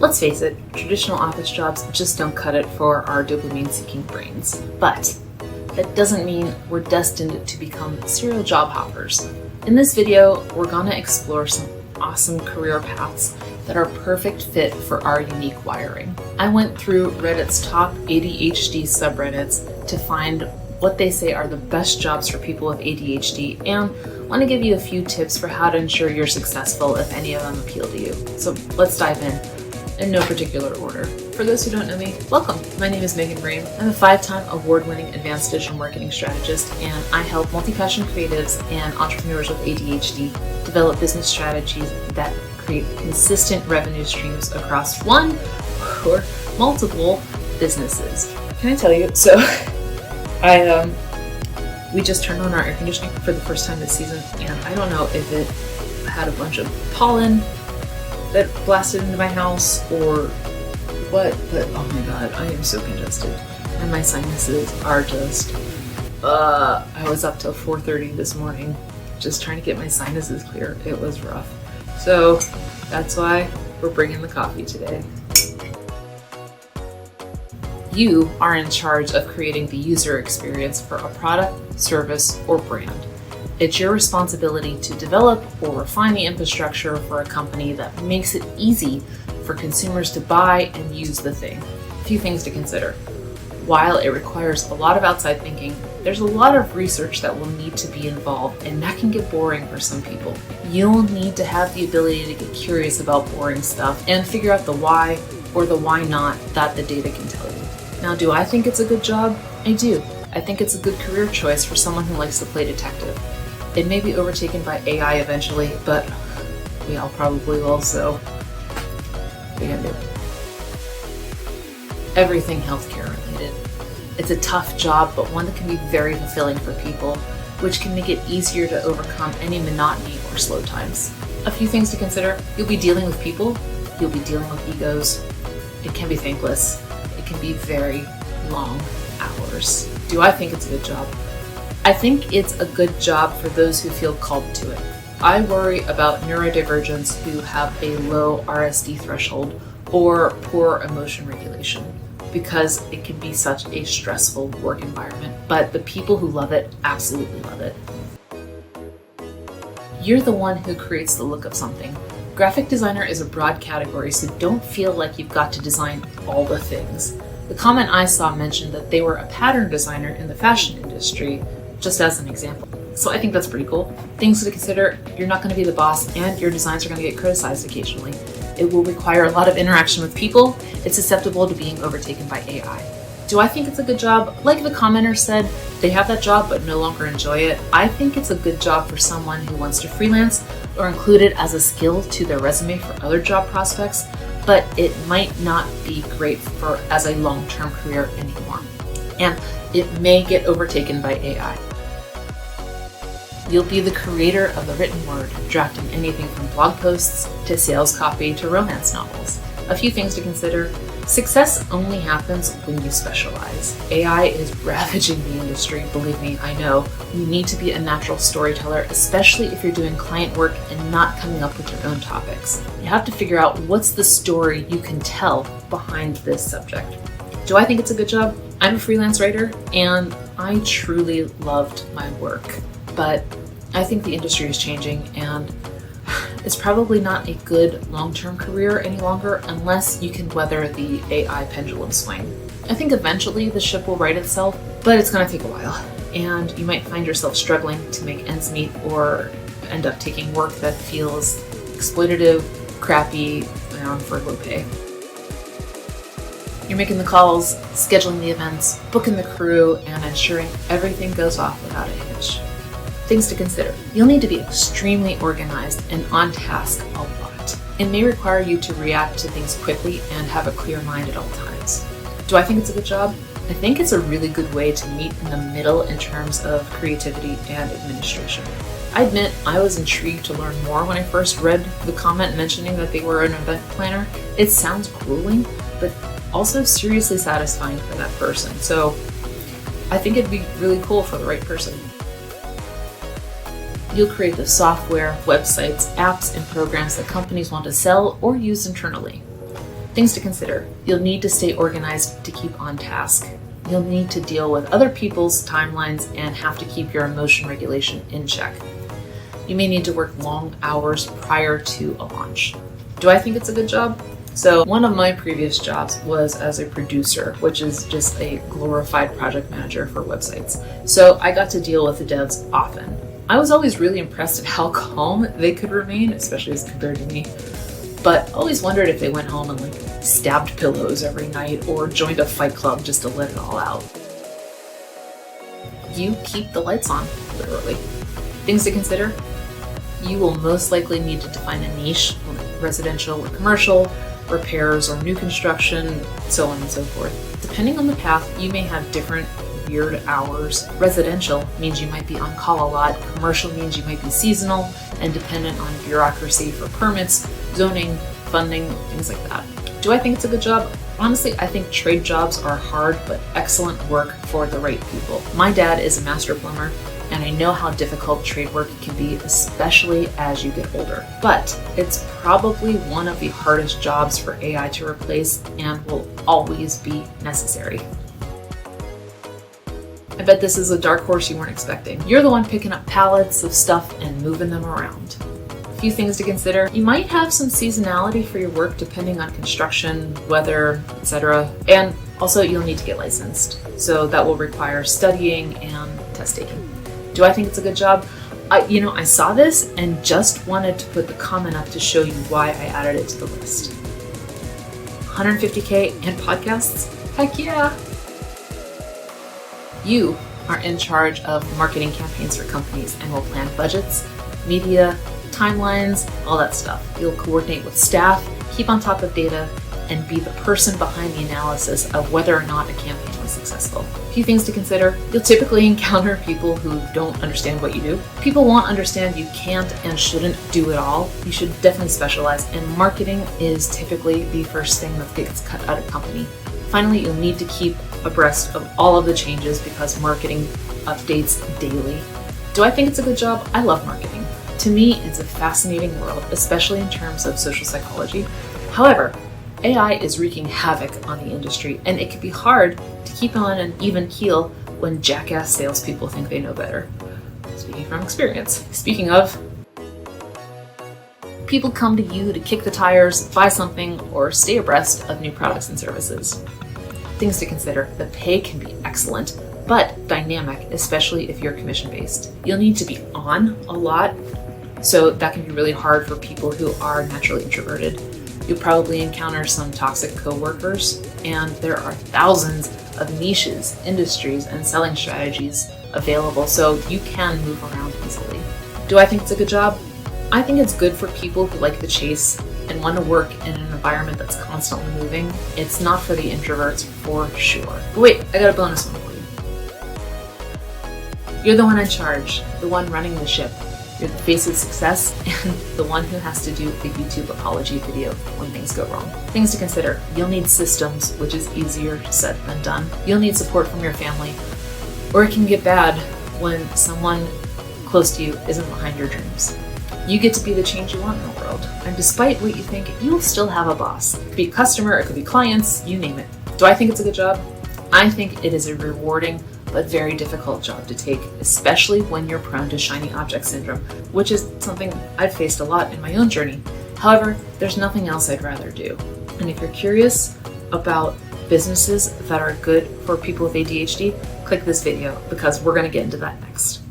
Let's face it, traditional office jobs just don't cut it for our dopamine-seeking brains. But that doesn't mean we're destined to become serial job hoppers. In this video, we're gonna explore some awesome career paths that are a perfect fit for our unique wiring. I went through Reddit's top ADHD subreddits to find what they say are the best jobs for people with ADHD, and want to give you a few tips for how to ensure you're successful if any of them appeal to you. So let's dive in no particular order. For those who don't know me, welcome. My name is Megan Brame. I'm a 5-time award-winning advanced digital marketing strategist, and I help multi-passion creatives and entrepreneurs with ADHD develop business strategies that create consistent revenue streams across one or multiple businesses. Can I tell you? So we just turned on our air conditioning for the first time this season, and I don't know if it had a bunch of pollen that blasted into my house or what, but oh my god, I am so congested. And my sinuses are just, I was up till 4:30 this morning just trying to get my sinuses clear. It was rough. So that's why we're bringing the coffee today. You are in charge of creating the user experience for a product, service, or brand. It's your responsibility to develop or refine the infrastructure for a company that makes it easy for consumers to buy and use the thing. A few things to consider. While it requires a lot of outside thinking, there's a lot of research that will need to be involved, and that can get boring for some people. You'll need to have the ability to get curious about boring stuff and figure out the why or the why not that the data can tell you. Now, do I think it's a good job? I do. I think it's a good career choice for someone who likes to play detective. It may be overtaken by AI eventually, but we all probably will, so what are you gonna do? Everything healthcare related. It's a tough job, but one that can be very fulfilling for people, which can make it easier to overcome any monotony or slow times. A few things to consider. You'll be dealing with people. You'll be dealing with egos. It can be thankless. It can be very long hours. Do I think it's a good job? I think it's a good job for those who feel called to it. I worry about neurodivergents who have a low RSD threshold or poor emotion regulation, because it can be such a stressful work environment, but the people who love it absolutely love it. You're the one who creates the look of something. Graphic designer is a broad category, so don't feel like you've got to design all the things. The comment I saw mentioned that they were a pattern designer in the fashion industry, just as an example. So I think that's pretty cool. Things to consider: you're not going to be the boss, and your designs are going to get criticized occasionally. It will require a lot of interaction with people. It's susceptible to being overtaken by AI. Do I think it's a good job? Like the commenter said, they have that job but no longer enjoy it. I think it's a good job for someone who wants to freelance or include it as a skill to their resume for other job prospects, but it might not be great for as a long-term career anymore. And it may get overtaken by AI. You'll be the creator of the written word, drafting anything from blog posts to sales copy to romance novels. A few things to consider. Success only happens when you specialize. AI is ravaging the industry, believe me, I know. You need to be a natural storyteller, especially if you're doing client work and not coming up with your own topics. You have to figure out what's the story you can tell behind this subject. Do I think it's a good job? I'm a freelance writer, and I truly loved my work. But I think the industry is changing, and it's probably not a good long-term career any longer unless you can weather the AI pendulum swing. I think eventually the ship will right itself, but it's going to take a while, and you might find yourself struggling to make ends meet or end up taking work that feels exploitative, crappy, and for low pay. You're making the calls, scheduling the events, booking the crew, and ensuring everything goes off without a hitch. Things to consider. You'll need to be extremely organized and on task a lot. It may require you to react to things quickly and have a clear mind at all times. Do I think it's a good job? I think it's a really good way to meet in the middle in terms of creativity and administration. I admit I was intrigued to learn more when I first read the comment mentioning that they were an event planner. It sounds grueling, but also seriously satisfying for that person. So I think it'd be really cool for the right person. You'll create the software, websites, apps, and programs that companies want to sell or use internally. Things to consider. You'll need to stay organized to keep on task. You'll need to deal with other people's timelines and have to keep your emotion regulation in check. You may need to work long hours prior to a launch. Do I think it's a good job? So one of my previous jobs was as a producer, which is just a glorified project manager for websites. So I got to deal with the devs often. I was always really impressed at how calm they could remain, especially as compared to me. But always wondered if they went home and stabbed pillows every night or joined a fight club just to let it all out. You keep the lights on, literally. Things to consider. You will most likely need to define a niche, like residential or commercial, repairs or new construction, so on and so forth. Depending on the path, you may have different weird hours. Residential means you might be on call a lot, commercial means you might be seasonal and dependent on bureaucracy for permits, zoning, funding, things like that. Do I think it's a good job? Honestly, I think trade jobs are hard but excellent work for the right people. My dad is a master plumber, and I know how difficult trade work can be, especially as you get older. But it's probably one of the hardest jobs for AI to replace and will always be necessary. I bet this is a dark horse you weren't expecting. You're the one picking up pallets of stuff and moving them around. A few things to consider. You might have some seasonality for your work depending on construction, weather, etc. And also you'll need to get licensed. So that will require studying and test taking. Do I think it's a good job? I saw this and just wanted to put the comment up to show you why I added it to the list. 150K and podcasts? Heck yeah! You are in charge of marketing campaigns for companies and will plan budgets, media, timelines, all that stuff. You'll coordinate with staff, keep on top of data, and be the person behind the analysis of whether or not a campaign was successful. A few things to consider. You'll typically encounter people who don't understand what you do. People won't understand you can't and shouldn't do it all. You should definitely specialize, and marketing is typically the first thing that gets cut out of company. Finally, you'll need to keep abreast of all of the changes because marketing updates daily. Do I think it's a good job? I love marketing. To me, it's a fascinating world, especially in terms of social psychology. However, AI is wreaking havoc on the industry, and it can be hard to keep on an even keel when jackass salespeople think they know better. Speaking from experience. Speaking of, people come to you to kick the tires, buy something, or stay abreast of new products and services. Things to consider. The pay can be excellent, but dynamic, especially if you're commission-based. You'll need to be on a lot, so that can be really hard for people who are naturally introverted. You'll probably encounter some toxic coworkers, and there are thousands of niches, industries, and selling strategies available, so you can move around easily. Do I think it's a good job? I think it's good for people who like the chase and want to work in an environment that's constantly moving. It's not for the introverts for sure. But wait, I got a bonus one for you. You're the one in charge, the one running the ship. You're the face of success and the one who has to do the YouTube apology video when things go wrong. Things to consider. You'll need systems, which is easier said than done. You'll need support from your family, or it can get bad when someone close to you isn't behind your dreams. You get to be the change you want in the world, and despite what you think, you'll still have a boss. It could be a customer, it could be clients, you name it. Do I think it's a good job? I think it is a rewarding but very difficult job to take, especially when you're prone to shiny object syndrome, which is something I've faced a lot in my own journey. However, there's nothing else I'd rather do. And if you're curious about businesses that are good for people with ADHD, click this video because we're going to get into that next.